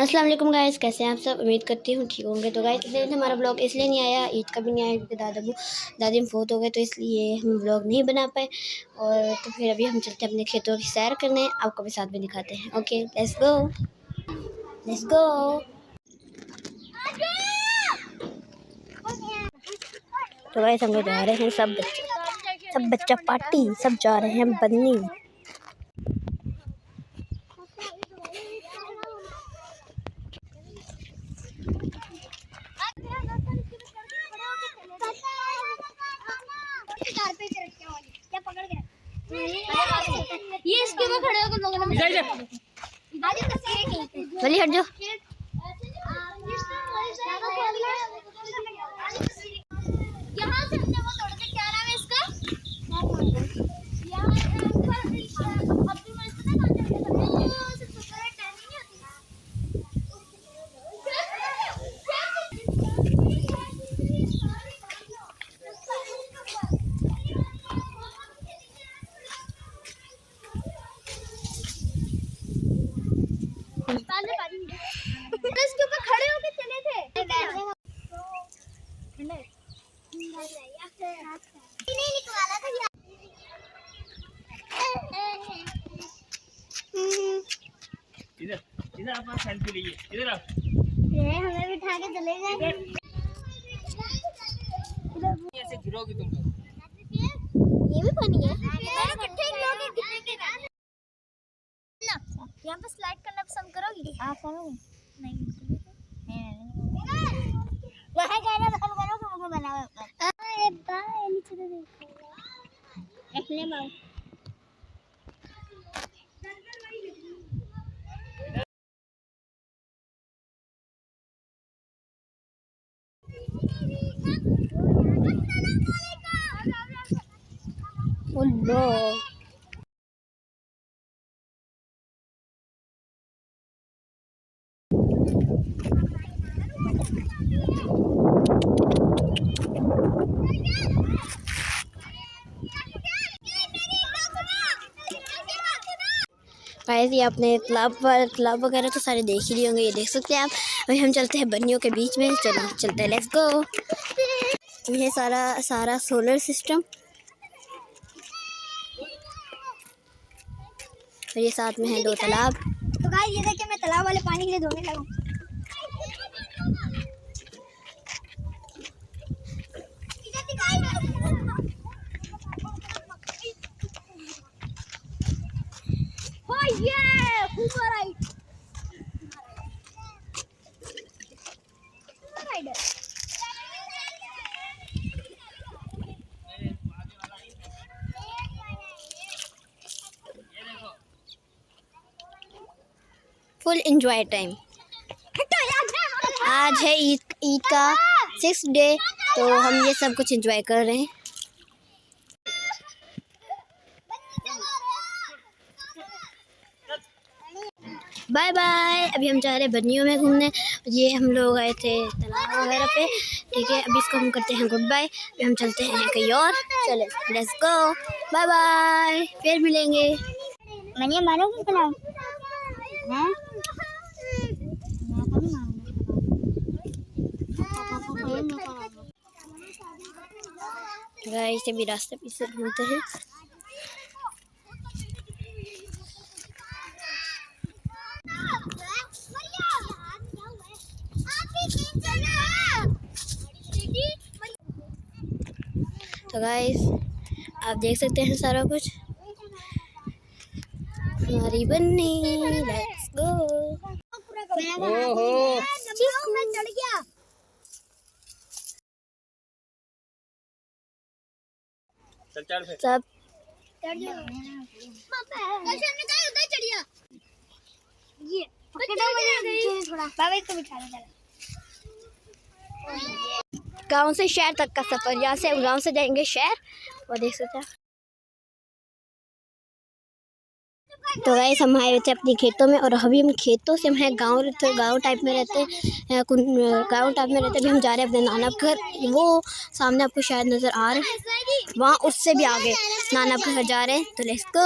अस्सलाम वालेकुम गाइस, कैसे हैं आप सब। उम्मीद करती हूँ ठीक होंगे। तो गाइस इसलिए हमारा ब्लॉग इसलिए नहीं आया, ईद का भी नहीं आया क्योंकि दादी में फोत हो गए, तो इसलिए हम ब्लॉग नहीं बना पाए। और तो फिर अभी हम चलते हैं अपने खेतों की सैर करने, आपको भी साथ में दिखाते हैं। Okay let's go. तो गाइस हम लोग जा रहे हैं, सब बच्चा पार्टी, सब जा रहे हैं बन्नी। ये इसके ऊपर खड़े होकर लोगों ने चलिए हट जाओ। यहाँ से हमने वो तोड़ा था, क्या नाम है इसका? इसके ऊपर खड़े होकर चले थे। नहीं निकला था इधर अपना सेल्फी लीजिए, इधर आप। ये हमें बिठा के चले जाएंगे। ऐसे गिरोगी तुम तो। ये भी पानी है। इकट्ठे लोग गिरने के ना। यहाँ पे स्लाइड करना पसंद करोगी? आप करोगे? नहीं। वहाँ जाना पसंद करोगे? मुझे बनाओ ऊपर। अरे बाय नीचे तो देखो। अपने माँ। ओह गाइस, ये आपने तालाब वगैरह तो सारे देख ही लिए होंगे, ये देख सकते हैं आप। अभी हम चलते हैं बन्नियों के बीच में। चलो चलते हैं, लेट्स गो। ये सारा सोलर सिस्टम, और ये साथ में है 2 तालाब। तो गाइस ये देखिए, मैं तालाब वाले पानी के लिए धोने लगा। Full enjoy time. आज है ईद का 6th डे, तो हम ये सब कुछ एंजॉय कर रहे हैं। Bye bye. अभी हम जा रहे हैं बन्नियों में घूमने। ये हम लोग आए थे तालाब वगैरह पे, ठीक है। अभी इसको हम करते हैं गुड बाय। अभी हम चलते हैं कहीं और। चले लेट्स गो, बाय बाय, फिर मिलेंगे। मैंने मानोगे कि ना? हैं? गाइस अभी रास्ते पीछे घूमते हैं। तो गाइस आप देख सकते हैं सारा कुछ। हमारी बन्नी, लेट्स गो। ओहो चढ़ गया। चल फिर। सब चढ़ गया। कैसे हमने कहा उधर चढ़ गया। ये बाबा इसको बिठा दे। गांव से शहर तक का सफर, यहाँ से गांव से जाएंगे शहर, और देख सकते हैं। तो गाइस हम आए थे अपने खेतों में, और अभी हम खेतों से हम गाँव टाइप में रहते हैं, गाँव टाइप में रहते हैं। अभी हम जा रहे हैं अपने नाना के घर। वो सामने आपको शायद नज़र आ रहे हैं, वहाँ उससे भी आगे नाना के घर जा रहे हैं। तो लेट्स गो।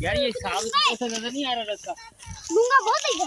यार ये साफ ऐसा नजर नहीं आ रहा रास्ता. लूंगा बहुत है.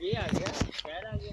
ये आ गया शहर आ गया.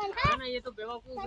हाँ ना ये तो बेवकूफ है.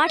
8